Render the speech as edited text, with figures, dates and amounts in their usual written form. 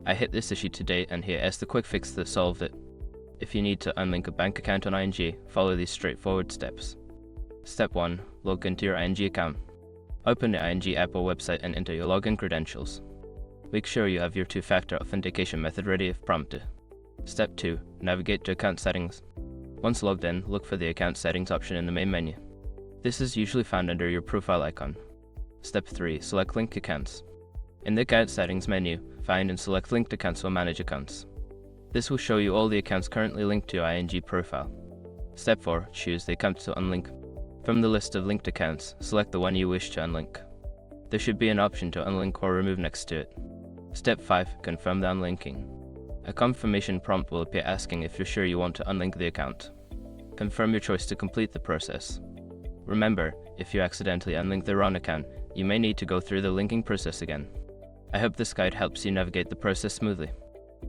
I hit this issue today, and here is the quick fix that solved it. If you need to unlink a bank account on ING, follow these straightforward steps. Step 1. Log into your ING account. Open the ING app or website and enter your login credentials. Make sure you have your two-factor authentication method ready if prompted. Step 2. Navigate to account settings. Once logged in, look for the account settings option in the main menu. This is usually found under your profile icon. Step 3. Select Link Accounts. In the account settings menu, find and select Linked Accounts or Manage Accounts. This will show you all the accounts currently linked to your ING profile. Step 4. Choose the account to unlink. From the list of linked accounts, select the one you wish to unlink. There should be an option to unlink or remove next to it. Step 5. Confirm the unlinking. A confirmation prompt will appear asking if you're sure you want to unlink the account. Confirm your choice to complete the process. Remember, if you accidentally unlink the wrong account, you may need to go through the linking process again. I hope this guide helps you navigate the process smoothly.